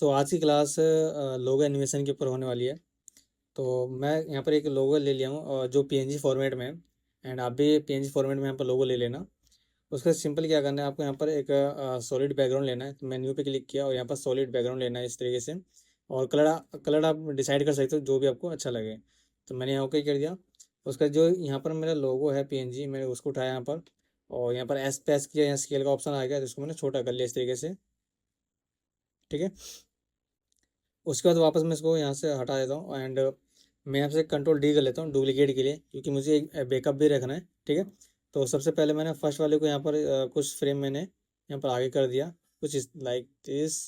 सो आज की क्लास लोगो एनिमेशन के ऊपर होने वाली है। तो मैं यहाँ पर एक लोगो ले लिया हूँ जो पीएनजी फॉर्मेट में है। एंड आप भी पीएनजी फॉर्मेट में यहाँ पर लोगो ले लेना। उसका सिंपल क्या करना है, आपको यहाँ पर एक सॉलिड बैकग्राउंड लेना है। तो मैं न्यू पे क्लिक किया और यहाँ पर सॉलिड बैकग्राउंड लेना है इस तरीके से। और कलर कलर आप डिसाइड कर सकते हो जो भी आपको अच्छा लगे। तो मैंने यहाँ ओके कर दिया। उसका जो यहाँ पर मेरा लोगो है पीएनजी, मैंने उसको उठाया यहाँ पर और यहाँ पर एस प्रेस किया, यहाँ स्केल का ऑप्शन आ गया तो इसको मैंने छोटा कर लिया इस तरीके से। ठीक है। उसके बाद वापस मैं इसको यहाँ से हटा देता हूँ एंड मैं यहाँ से कंट्रोल डी कर लेता हूँ डुप्लीकेट के लिए, क्योंकि मुझे एक बैकअप भी रखना है। ठीक है। तो सबसे पहले मैंने फर्स्ट वाले को यहाँ पर कुछ फ्रेम मैंने यहाँ पर आगे कर दिया, कुछ इस लाइक दिस।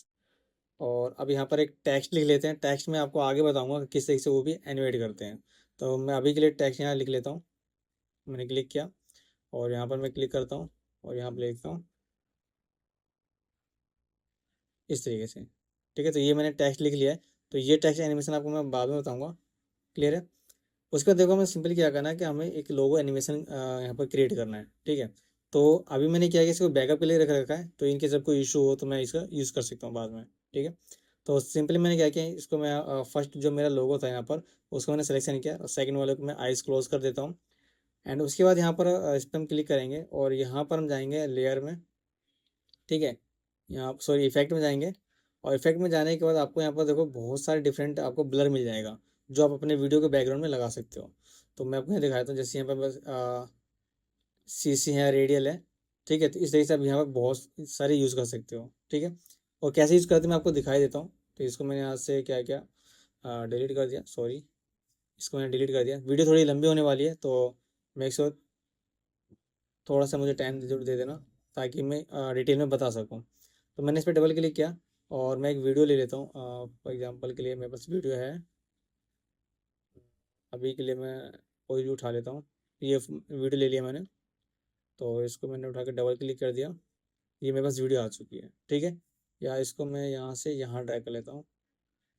और अब यहाँ पर एक टेक्स्ट लिख लेते हैं। टेक्स्ट में आपको आगे बताऊँगा कि किस तरीके से वो भी एनिमेट करते हैं। तो मैं अभी के लिए टेक्स्ट यहाँ लिख लेता हूँ। मैंने क्लिक किया और यहाँ पर मैं क्लिक करता हूँ और यहाँ पर लिखता हूँ इस तरीके से। ठीक है। तो ये मैंने टेक्स्ट लिख लिया है। तो ये टेक्स्ट एनिमेशन आपको मैं बाद में बताऊँगा। क्लियर है। उसके बाद देखो हमें सिंपली क्या करना है कि हमें एक लोगो एनिमेशन यहाँ पर क्रिएट करना है। ठीक है। तो अभी मैंने क्या किया, इसको बैकअप के लिए रख रखा है, तो इनके जब कोई इशू हो तो मैं इसका यूज़ कर सकता हूँ बाद में। ठीक है। तो सिंपली मैंने क्या किया, इसको मैं फर्स्ट जो मेरा लोगो था यहाँ पर उसको मैंने सिलेक्शन किया और सेकंड वाले को मैं आइज क्लोज कर देता हूँ। एंड उसके बाद यहाँ पर इस पर हम क्लिक करेंगे और यहाँ पर हम जाएंगे लेयर में। ठीक है। यहाँ सॉरी इफेक्ट में जाएंगे और इफेक्ट में जाने के बाद आपको यहाँ पर देखो बहुत सारे डिफरेंट आपको ब्लर मिल जाएगा जो आप अपने वीडियो के बैकग्राउंड में लगा सकते हो। तो मैं आपको यहाँ दिखाता हूँ, जैसे यहाँ पर बस सीसी है, रेडियल है। ठीक है। तो इस तरीके से आप यहाँ पर बहुत सारे यूज़ कर सकते हो। ठीक है। और कैसे यूज़ करते हैं मैं आपको दिखाई देता हूँ। तो इसको मैंने यहाँ से क्या किया, डिलीट कर दिया। सॉरी, इसको मैंने डिलीट कर दिया। वीडियो थोड़ी लंबी होने वाली है तो मैं इसको थोड़ा सा मुझे टाइम जरूर दे देना ताकि मैं डिटेल में बता सकूँ। तो मैंने इस पर डबल क्लिक किया और मैं एक वीडियो ले लेता हूँ। फॉर एग्जांपल के लिए मेरे पास वीडियो है। अभी के लिए मैं कोई भी उठा लेता हूँ। ये वीडियो ले लिया मैंने। तो इसको मैंने उठा के डबल क्लिक कर दिया। ये मेरे पास वीडियो आ चुकी है। ठीक है। या इसको मैं यहाँ से यहाँ ड्रैग कर लेता हूँ।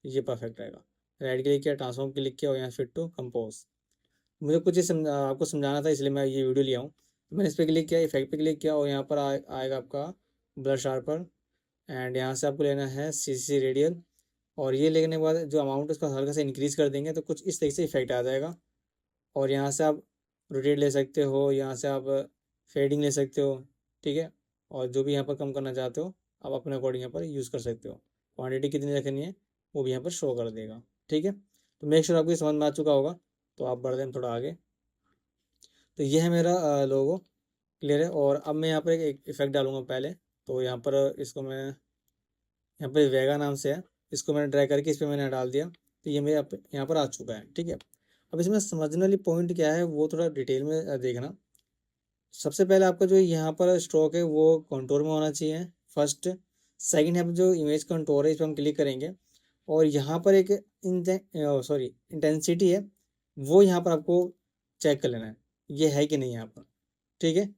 ये परफेक्ट रहेगा। राइट क्लिक किया, ट्रांसफॉर्म क्लिक किया और यहाँ फिट टू कंपोज। मुझे कुछ आपको समझाना था इसलिए मैं ये वीडियो लिया हूँ। तो मैंने इस पर क्लिक किया, इफेक्ट पे क्लिक किया और यहाँ पर आएगा आपका ब्लर शार्पर। एंड यहाँ से आपको लेना है सी रेडियल। और ये लेने के बाद जो अमाउंट उसका हल्का से इंक्रीज़ कर देंगे तो कुछ इस तरीके से इफेक्ट आ जाएगा। और यहाँ से आप रोटेट ले सकते हो, यहाँ से आप फेडिंग ले सकते हो। ठीक है। और जो भी यहाँ पर कम करना चाहते हो आप अपने अकॉर्डिंग यहाँ पर यूज़ कर सकते हो। क्वांटिटी कितनी रखनी है वो भी यहाँ पर शो कर देगा। ठीक है। तो मेक श्योर आपको ये समझ में आ चुका होगा। तो आप बढ़ते हैं थोड़ा आगे। तो ये है मेरा लोगो। क्लियर है। और अब मैं यहाँ पर एक इफेक्ट डालूंगा पहले। तो यहाँ पर इसको मैं यहाँ पर वेगा नाम से है, इसको मैंने ड्रैग करके इस पर मैंने डाल दिया। तो ये मेरे यहाँ पर आ चुका है। ठीक है। अब इसमें समझने वाली पॉइंट क्या है वो थोड़ा डिटेल में देखना। सबसे पहले आपका जो यहाँ पर स्ट्रोक है वो कंटूर में होना चाहिए फर्स्ट। सेकंड है जो इमेज कंटूर है इस पर हम क्लिक करेंगे और यहाँ पर एक सॉरी इंटेंसिटी है, वो यहाँ पर आपको चेक कर लेना है ये है कि नहीं यहाँ पर। ठीक है।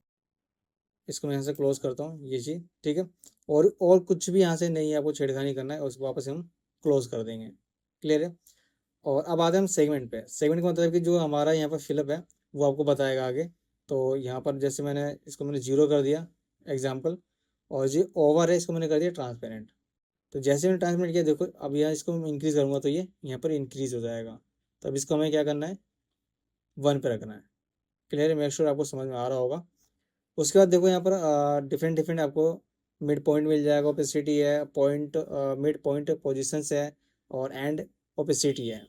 इसको मैं यहाँ से क्लोज करता हूँ ये चीज़। ठीक है। और कुछ भी यहाँ से नहीं है, आपको छेड़खानी करना है, उसको वापस हम क्लोज कर देंगे। क्लियर है। और अब आते हैं हम सेगमेंट पे। सेगमेंट का मतलब कि जो हमारा यहाँ पर फिलअप है वो आपको बताएगा आगे। तो यहाँ पर जैसे मैंने जीरो कर दिया एग्जाम्पल। और जो ओवर है इसको मैंने कर दिया ट्रांसपेरेंट। तो जैसे मैंने ट्रांसपेरेंट किया देखो अब यहाँ इसको मैं इंक्रीज़ करूँगा तो ये यहाँ पर इंक्रीज़ हो जाएगा। तो अब इसको हमें क्या करना है, 1 पे रखना है। क्लियर है। मेक श्योर आपको समझ में आ रहा होगा। उसके बाद देखो यहाँ पर डिफरेंट डिफरेंट आपको मिड पॉइंट मिल जाएगा, ओपेसिटी है, पॉइंट मिड पॉइंट पोजिशंस है और एंड ओपेसिटी है।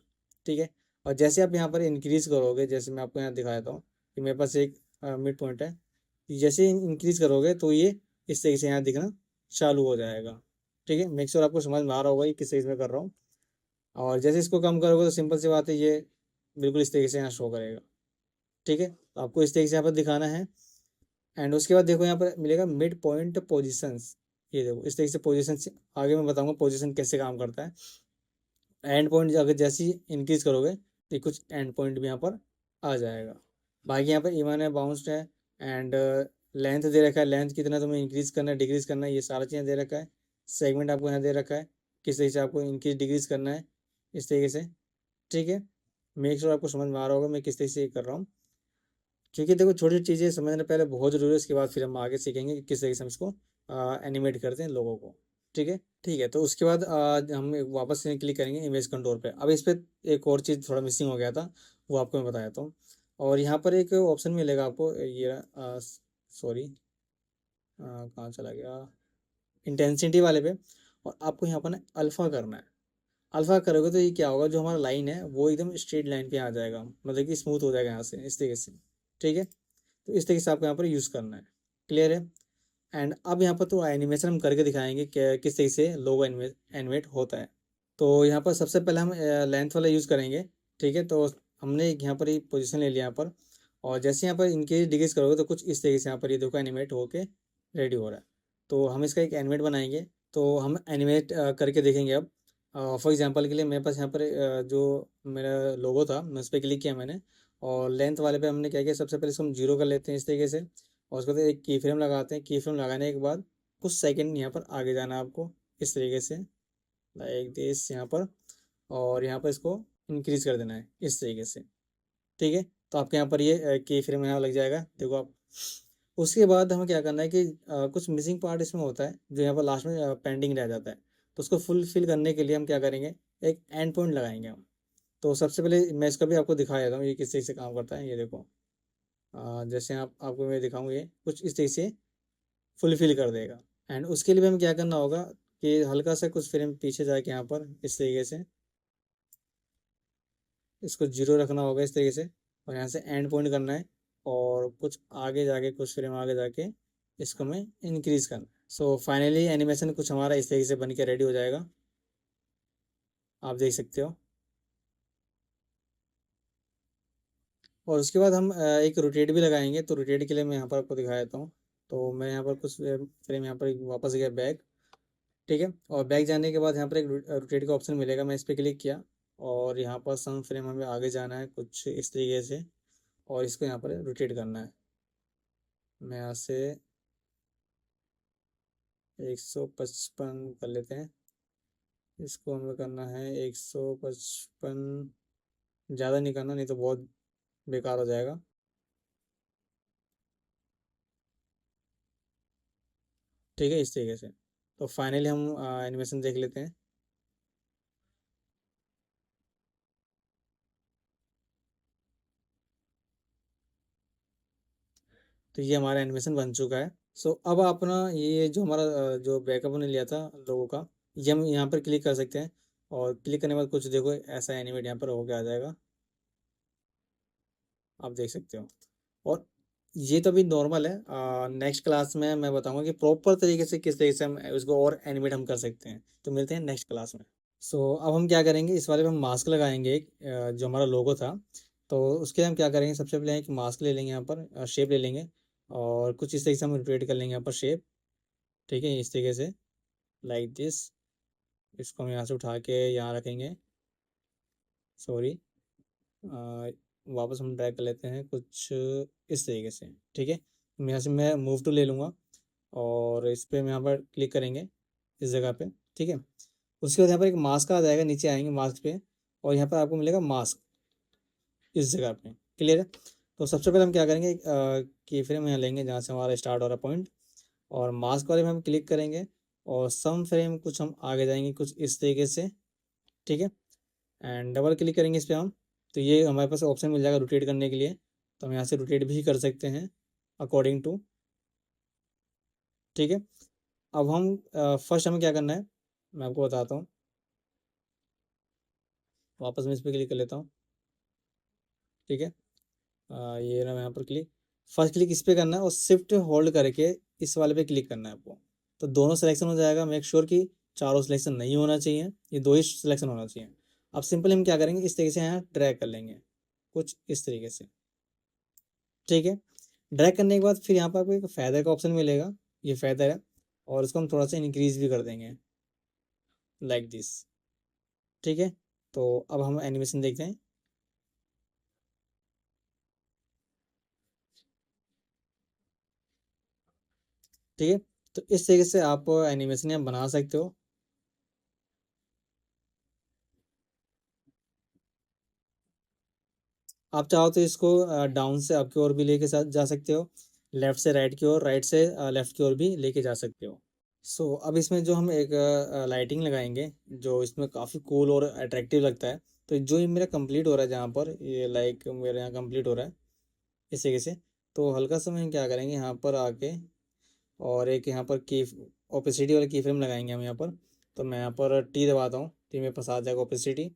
ठीक है। और जैसे आप यहाँ पर इंक्रीज़ करोगे, जैसे मैं आपको यहाँ दिखाता हूँ कि मेरे पास एक मिड पॉइंट है, जैसे इंक्रीज़ करोगे तो ये इस तरीके से यहाँ दिखना चालू हो जाएगा। ठीक है। मेक श्योर आपको समझ में आ रहा होगा ये किस तरीके से कर रहा हूँ। और जैसे इसको कम करोगे तो सिंपल सी बात है ये बिल्कुल इस तरीके से यहाँ शो करेगा। ठीक है। तो आपको इस तरीके से यहाँ पर दिखाना है। एंड उसके बाद देखो यहाँ पर मिलेगा मिड पॉइंट पोजीशंस। ये देखो इस तरीके से पोजीशन, आगे मैं बताऊंगा पोजीशन कैसे काम करता है। एंड पॉइंट अगर जैसे ही इंक्रीज करोगे तो कुछ एंड पॉइंट भी यहाँ पर आ जाएगा। बाकी यहाँ पर इवन है, बाउंस्ड है एंड लेंथ दे रखा है, लेंथ कितना तुम्हें इंक्रीज करना है डिक्रीज करना है ये सारा चीज़ें दे रखा है। सेगमेंट आपको यहाँ दे रखा है किस तरीके से आपको इंक्रीज डिक्रीज करना है इस तरीके से। ठीक है। मेक श्योर आपको समझ में आ रहा होगा मैं किस तरीके से ये कर रहा हूँ, क्योंकि देखो छोटी छोटी चीज़ें समझने पहले बहुत ज़रूरी है। उसके बाद फिर हम आगे सीखेंगे कि किस तरीके से हम इसको एनिमेट करते हैं लोगों को। ठीक है। तो उसके बाद हम वापस क्लिक करेंगे इमेज कंट्रोल पे। अब इस पे एक और चीज़ थोड़ा मिसिंग हो गया था, वो आपको मैं बताया था। और यहाँ पर एक ऑप्शन मिलेगा आपको, ये सॉरी कहाँ चला गया, इंटेंसिटी वाले पे। और आपको यहाँ पर ना अल्फ़ा करना है। अल्फ़ा करोगे तो ये क्या होगा, जो हमारा लाइन है वो एकदम स्ट्रेट लाइन पे आ जाएगा, मतलब कि स्मूथ हो जाएगा यहाँ से, इस तरीके से। ठीक है, तो इस तरीके से आपको यहाँ पर यूज़ करना है। क्लियर है। एंड अब यहाँ पर तो एनिमेशन हम करके दिखाएंगे कि किस तरीके से लोगो एनिमेट होता है। तो यहाँ पर सबसे पहले हम लेंथ वाला यूज़ करेंगे। ठीक है, तो हमने यहाँ पर ये पोजीशन ले लिया यहाँ पर। और जैसे यहाँ पर इनके डिक्रीज करोगे तो कुछ इस तरीके से यहाँ पर ये देखो एनिमेट होके रेडी हो रहा है। तो हम इसका एक एनिमेट बनाएंगे। तो हम एनिमेट करके देखेंगे अब। फॉर एग्जांपल के लिए मेरे पास यहाँ पर जो मेरा लोगो था, मैं उस पर क्लिक किया मैंने। और लेंथ वाले पे हमने क्या किया, सबसे पहले इसको हम जीरो कर लेते हैं इस तरीके से। और उसके बाद एक की फ्रेम लगाते हैं। की फ्रेम लगाने के बाद कुछ सेकंड यहाँ पर आगे जाना है आपको, इस तरीके से, लाइक दिस यहाँ पर। और यहाँ पर इसको इंक्रीज कर देना है इस तरीके से। ठीक है, तो आपके यहाँ पर ये की फ्रेम यहाँ लग जाएगा, देखो आप। उसके बाद हमें क्या करना है कि कुछ मिसिंग पार्ट इसमें होता है जो यहाँ पर लास्ट में पेंडिंग रह जाता है। तो उसको फुल फिल करने के लिए हम क्या करेंगे, एक एंड पॉइंट लगाएंगे हम। तो सबसे पहले मैं इसका भी आपको दिखा देता हूँ ये किस तरीके से काम करता है, ये देखो। जैसे आपको मैं दिखाऊँ, ये कुछ इस तरीके से फुलफिल कर देगा। एंड उसके लिए भी हमें क्या करना होगा कि हल्का सा कुछ फ्रेम पीछे जाके यहाँ पर इस तरीके से इसको जीरो रखना होगा इस तरीके से। और यहाँ से एंड पॉइंट करना है। और कुछ आगे जाके, कुछ फ्रेम आगे जाके इसको मैं इंक्रीज करना है। सो फाइनली एनिमेशन कुछ हमारा इस तरीके से बन के रेडी हो जाएगा, आप देख सकते हो। और उसके बाद हम एक रोटेट भी लगाएंगे। तो रोटेट के लिए मैं यहाँ पर आपको दिखा देता हूँ। तो मैं यहाँ पर कुछ फ्रेम यहाँ पर वापस गया बैक। ठीक है, और बैक जाने के बाद यहाँ पर एक रोटेट का ऑप्शन मिलेगा, मैं इस पर क्लिक किया। और यहाँ पर सम फ्रेम हमें आगे जाना है कुछ इस तरीके से। और इसको यहाँ पर रोटेट करना है। मैं यहाँ से 155 कर लेते हैं। इसको हमें करना है 155, ज़्यादा नहीं करना, नहीं तो बहुत बेकार हो जाएगा। ठीक है, इस तरीके से। तो फाइनली हम एनिमेशन देख लेते हैं। तो ये हमारा एनिमेशन बन चुका है। सो अब अपना ये जो हमारा जो बैकअप ने लिया था लोगों का, ये हम यहाँ पर क्लिक कर सकते हैं। और क्लिक करने के बाद कुछ देखो ऐसा एनिमेट यहाँ पर होके आ जाएगा, आप देख सकते हो। और ये तो अभी नॉर्मल है, नेक्स्ट क्लास में मैं बताऊंगा कि प्रॉपर तरीके से किस तरीके से हम इसको और एनिमेट हम कर सकते हैं। तो मिलते हैं नेक्स्ट क्लास में। सो अब हम क्या करेंगे, इस वाले पे हम मास्क लगाएंगे एक, जो हमारा लोगो था। तो उसके लिए हम क्या करेंगे, सबसे पहले एक मास्क ले लेंगे, यहाँ पर शेप ले लेंगे। और कुछ इस तरीके से हम रोटेट कर लेंगे यहाँ पर शेप। ठीक है, इस तरीके से, लाइक दिस। इसको हम यहाँ से उठा के यहाँ रखेंगे, सॉरी। वापस हम ड्रैग कर लेते हैं कुछ इस तरीके से। ठीक है, मैं यहाँ से मैं मूव टू ले लूँगा। और इस पर हम यहाँ पर क्लिक करेंगे इस जगह पे। ठीक है, उसके बाद यहाँ पर एक मास्क आ जाएगा, नीचे आएंगे मास्क पे। और यहाँ पर आपको मिलेगा मास्क इस जगह पे। क्लियर है। तो सबसे पहले हम क्या करेंगे, की फ्रेम यहाँ लेंगे जहाँ से हमारा स्टार्ट हो रहा पॉइंट। और मास्क वाले में हम क्लिक करेंगे। और सम फ्रेम कुछ हम आगे जाएंगे कुछ इस तरीके से। ठीक है, एंड डबल क्लिक करेंगे इस पर हम। तो ये हमारे पास ऑप्शन मिल जाएगा रोटेट करने के लिए। तो हम यहाँ से रोटेट भी कर सकते हैं अकॉर्डिंग टू। ठीक है, अब हम फर्स्ट हमें क्या करना है, मैं आपको बताता हूँ। वापस मैं इस पर क्लिक कर लेता हूँ। ठीक है, ये रहा यहाँ पर क्लिक। फर्स्ट क्लिक इस पर करना है और शिफ्ट होल्ड करके इस वाले पे क्लिक करना है आपको। तो दोनों सिलेक्शन हो जाएगा। मेक श्योर कि चारों सिलेक्शन नहीं होना चाहिए, ये दो ही सिलेक्शन होना चाहिए। अब सिंपली हम क्या करेंगे, इस तरीके से यहाँ ड्रैग कर लेंगे कुछ इस तरीके से। ठीक है, ड्रैग करने के बाद फिर यहाँ पर आपको एक फैदर का ऑप्शन मिलेगा, ये फैदर है। और इसको हम थोड़ा सा इंक्रीज भी कर देंगे, लाइक दिस। ठीक है, तो अब हम एनिमेशन देखते हैं। ठीक है, तो इस तरीके से आप एनिमेशन यहाँ बना सकते हो। आप चाहो तो इसको डाउन से अप की ओर भी लेके जा सकते हो, लेफ्ट से राइट की ओर, राइट से लेफ्ट की ओर भी लेके जा सकते हो। अब इसमें जो हम एक लाइटिंग लगाएंगे, जो इसमें काफ़ी कूल और अट्रैक्टिव लगता है। तो जो ये मेरा कंप्लीट हो रहा है, जहाँ पर ये लाइक मेरे यहाँ कंप्लीट हो रहा है इस तरीके से। तो हल्का सा हम क्या करेंगे, यहाँ पर आके और एक यहाँ पर की ओपेसिटी वाला की फ्रेम लगाएंगे हम यहाँ पर। तो मैं यहाँ पर टी दबाता हूँ, टी मेरे पास आ जाएगा ओपेसिटी।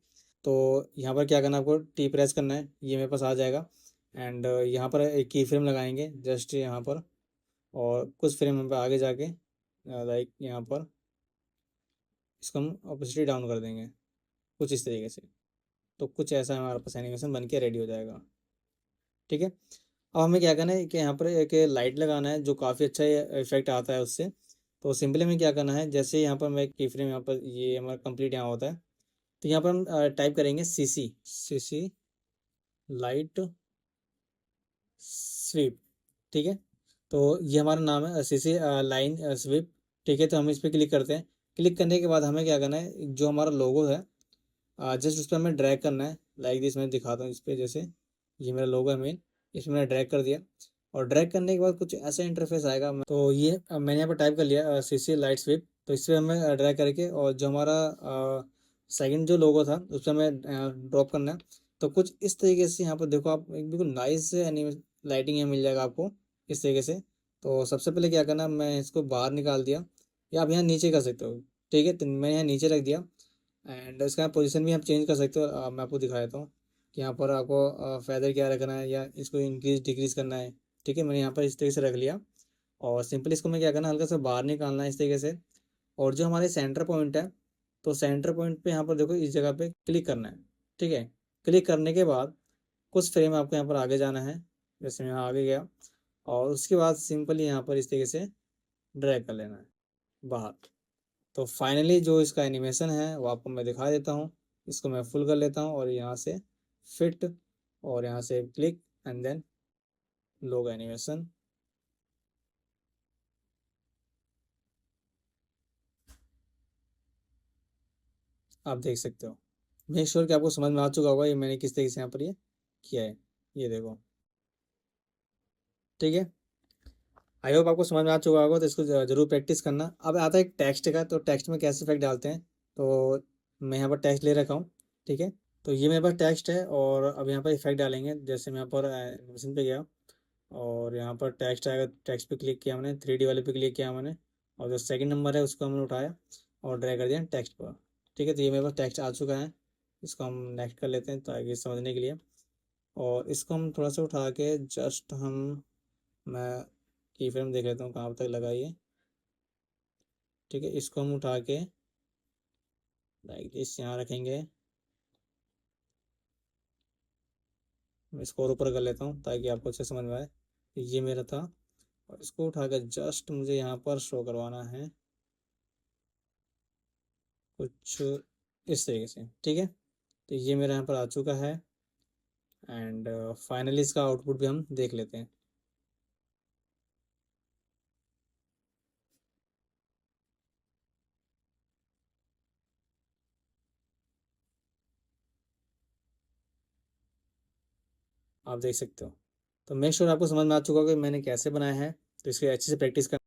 तो यहाँ पर क्या करना है, आपको टी प्रेस करना है, ये मेरे पास आ जाएगा। एंड यहाँ पर एक की फ्रेम लगाएंगे जस्ट यहाँ पर, और कुछ फ्रेम हम पे आगे जाके लाइक यहाँ पर इसको हम ओपेसिटी डाउन कर देंगे कुछ इस तरीके से। तो कुछ ऐसा हमारे पास एनिमेशन बन के रेडी हो जाएगा। ठीक है। अब हमें क्या करना है कि यहाँ पर एक लाइट लगाना है, जो काफ़ी अच्छा इफेक्ट आता है उससे। तो सिंपली हमें क्या करना है, जैसे यहाँ पर मैं की फ्रेम यहाँ पर ये हमारा कंप्लीट यहाँ होता है, तो यहाँ पर हम टाइप करेंगे सी सी लाइट स्वीप। ठीक है। तो ये हमारा नाम है सी सी लाइन स्वीप। ठीक है। तो हम इस पर क्लिक करते हैं। क्लिक करने के बाद हमें क्या करना है, जो हमारा लोगो है जस्ट उस पर हमें ड्रैग करना है, लाइक दिस। मैं दिखाता हूँ इस पर, जैसे ये मेरा लोगो है मेन, इसमें मैंने ड्रैग कर दिया। और ड्रैग करने के बाद कुछ ऐसा इंटरफेस आएगा। तो ये मैंने यहाँ पर टाइप कर लिया सी सी लाइट स्वीप। तो इस पर हमें ड्रैग करके, और जो हमारा सेकंड जो लोगो था उस पर हमें ड्रॉप करना है। तो कुछ इस तरीके से यहाँ पर देखो आप, एक बिल्कुल नाइस लाइटिंग यहाँ मिल जाएगा आपको इस तरीके से। तो सबसे पहले क्या करना, मैं इसको बाहर निकाल दिया, या आप यहाँ नीचे कर सकते हो। ठीक है। तो मैंने यहाँ नीचे रख दिया। एंड इसका पोजीशन भी आप चेंज कर सकते हो। मैं आपको दिखा देता हूँ कि यहाँ पर आपको फेदर क्या रखना है, या इसको इंक्रीज डिक्रीज करना है। ठीक है। मैंने यहाँ पर इस तरीके से रख लिया। और सिंपल इसको मैं क्या करना, हल्का सा बाहर निकालना है इस तरीके से। और जो हमारे सेंटर पॉइंट है, तो सेंटर पॉइंट पे यहाँ पर देखो, इस जगह पे क्लिक करना है। ठीक है। क्लिक करने के बाद कुछ फ्रेम आपको यहाँ पर आगे जाना है, जैसे मैं यहाँ आगे गया। और उसके बाद सिंपली यहाँ पर इस तरीके से ड्रैग कर लेना है बाहर। तो फाइनली जो इसका एनिमेशन है वो आपको मैं दिखा देता हूँ। इसको मैं फुल कर लेता हूँ, और यहाँ से फिट, और यहाँ से क्लिक, एंड देन लोग एनिमेशन। आप देख सकते हो। मेक श्योर कि आपको समझ में आ चुका होगा ये मैंने किस तरीके से यहाँ पर ये किया है। ये देखो। ठीक है। आई होप आपको समझ में आ चुका होगा। तो इसको जरूर प्रैक्टिस करना। अब आता है एक टेक्स्ट का, तो टेक्स्ट में कैसे इफेक्ट डालते हैं। तो मैं यहाँ पर टेक्स्ट ले रखा हूँ। ठीक है। तो ये मेरे पास टेक्स्ट है, और अब यहाँ पर इफेक्ट डालेंगे। जैसे मैं यहाँ पर एनिमेशन पे गया, और यहाँ पर टेक्स्ट आएगा, टेक्स्ट पे क्लिक किया मैंने, 3D वाले पे क्लिक किया मैंने। और जो सेकंड नंबर है उसको हमने उठाया और ड्रैग कर दिया टेक्स्ट पर। ठीक है। तो ये मेरे पास टेक्स्ट आ चुका है। इसको हम नेक्स्ट कर लेते हैं ताकि समझने के लिए। और इसको हम थोड़ा सा उठा के जस्ट मैं की फ्रेम देख लेता हूँ कहाँ तक लगाइए। ठीक है। इसको हम उठा के लाइक दिस यहाँ रखेंगे। मैं इसको और ऊपर कर लेता हूँ ताकि आपको अच्छे समझ में आए। ये मेरा था, और इसको उठा कर जस्ट मुझे यहाँ पर शो करवाना है कुछ इस तरीके से। ठीक है। तो ये मेरा यहाँ पर आ चुका है। एंड फाइनली इसका आउटपुट भी हम देख लेते हैं। आप देख सकते हो। तो मेक श्योर आपको समझ में आ चुका होगा कि मैंने कैसे बनाया है। तो इसकी अच्छे से प्रैक्टिस कर